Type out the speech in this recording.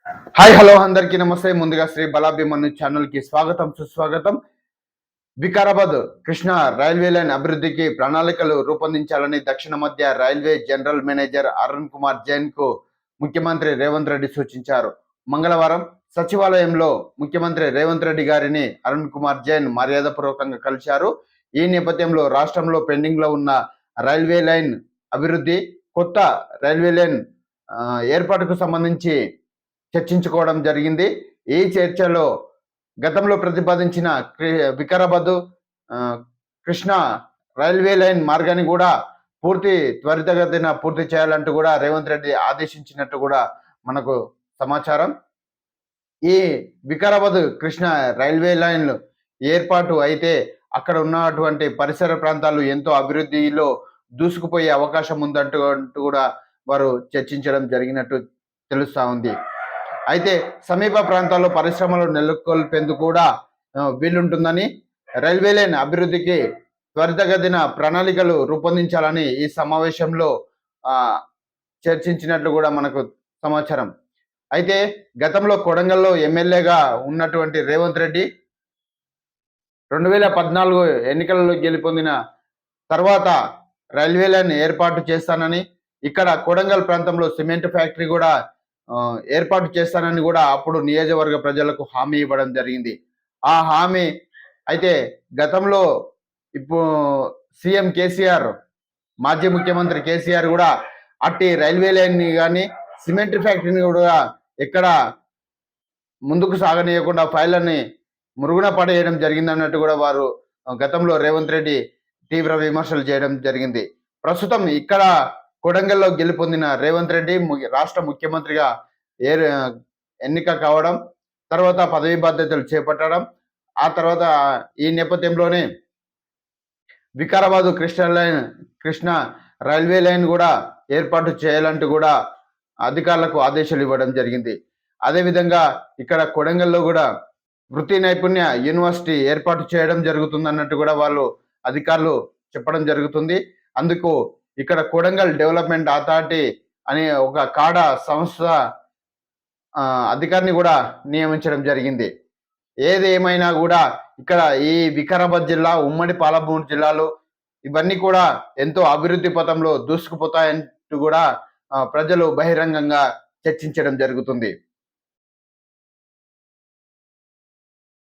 Hi hello అందరికీ నమస్తే. ముందుగా శ్రీ బలాభిమన్యు ఛానల్ కి స్వాగతం సుస్వాగతం. వికారాబాద్ కృష్ణా రైల్వే లైన్ అభివృద్ధికి ప్రణాళికలు రూపొందించాలని దక్షిణ మధ్య railway general manager Arun Kumar Jain కు ముఖ్యమంత్రి రేవంత్ రెడ్డి సూచించారు. మంగళవారం సచివాలయంలో ముఖ్యమంత్రి రేవంత్ రెడ్డి గారిని అరుణ్ కుమార్ జైన్ మర్యాదపూర్వకంగా కలిశారు. ఈ నేపథ్యంలో రాష్ట్రంలో పెండింగ్ లో ఉన్న రైల్వే లైన్ అభివృద్ధి, కొత్త రైల్వే లైన్ ఏర్పాటుకు సంబంధించి చర్చించుకోవడం జరిగింది. ఈ చర్చలో గతంలో ప్రతిపాదించిన వికారాబాద్ కృష్ణా రైల్వే లైన్ మార్గాన్ని కూడా త్వరితగతిన పూర్తి చేయాలంటూ కూడా రేవంత్ రెడ్డి ఆదేశించినట్టు కూడా మనకు సమాచారం. ఈ వికారాబాద్ కృష్ణా రైల్వే లైన్ ఏర్పాటు అయితే అక్కడ ఉన్నటువంటి పరిసర ప్రాంతాలు ఎంతో అభివృద్ధిలో దూసుకుపోయే అవకాశం ఉందంటూ కూడా వారు చర్చించడం జరిగినట్టు తెలుస్తా ఉంది. అయితే సమీప ప్రాంతాల్లో పరిశ్రమలు నెలకొల్పేందుకు కూడా వీలుంటుందని, రైల్వే లైన్ అభివృద్ధికి త్వరితగతిన ప్రణాళికలు రూపొందించాలని ఈ సమావేశంలో చర్చించినట్లు కూడా మనకు సమాచారం. అయితే గతంలో కొడంగల్లో ఎమ్మెల్యేగా ఉన్నటువంటి రేవంత్ రెడ్డి 2014 ఎన్నికలలో గెలుపొందిన తర్వాత రైల్వే లైన్ ఏర్పాటు చేస్తానని, ఇక్కడ కొడంగల్ ప్రాంతంలో సిమెంట్ ఫ్యాక్టరీ కూడా ఏర్పాటు చేస్తానని కూడా అప్పుడు నియోజకవర్గ ప్రజలకు హామీ ఇవ్వడం జరిగింది. ఆ హామీ అయితే గతంలో ఇప్పుడు సీఎం కేసీఆర్, మాజీ ముఖ్యమంత్రి కేసీఆర్ కూడా అట్టి రైల్వే లైన్ కానీ సిమెంట్ ఫ్యాక్టరీని కూడా ఎక్కడ ముందుకు సాగనీయకుండా ఫైళ్ళని మురుగున పడేయడం జరిగిందన్నట్టు కూడా వారు గతంలో రేవంత్ రెడ్డి తీవ్ర విమర్శలు చేయడం జరిగింది. ప్రస్తుతం ఇక్కడ కొడంగల్లో గెలుపొందిన రేవంత్ రెడ్డి రాష్ట్ర ముఖ్యమంత్రిగా ఎన్నిక కావడం, తర్వాత పదవి బాధ్యతలు చేపట్టడం, ఆ తర్వాత ఈ నేపథ్యంలోనే వికారాబాద్ కృష్ణా రైల్వే లైన్ కూడా ఏర్పాటు చేయాలంటూ కూడా అధికారులకు ఆదేశాలు ఇవ్వడం జరిగింది. అదేవిధంగా ఇక్కడ కొడంగల్లో కూడా వృత్తి నైపుణ్య యూనివర్సిటీ ఏర్పాటు చేయడం జరుగుతుంది అన్నట్టు కూడా వాళ్ళు అధికారులు చెప్పడం జరుగుతుంది. అందుకు ఇక్కడ కొడంగల్ డెవలప్మెంట్ అథారిటీ అనే ఒక కాడా సంస్థ అధికారిని కూడా నియమించడం జరిగింది. ఏది ఏమైనా కూడా ఇక్కడ ఈ వికారాబాద్ జిల్లా, ఉమ్మడి పాలమూరు జిల్లాలో ఇవన్నీ కూడా ఎంతో అభివృద్ధి పథంలో దూసుకుపోతాయంటూ కూడా ప్రజలు బహిరంగంగా చర్చించడం జరుగుతుంది.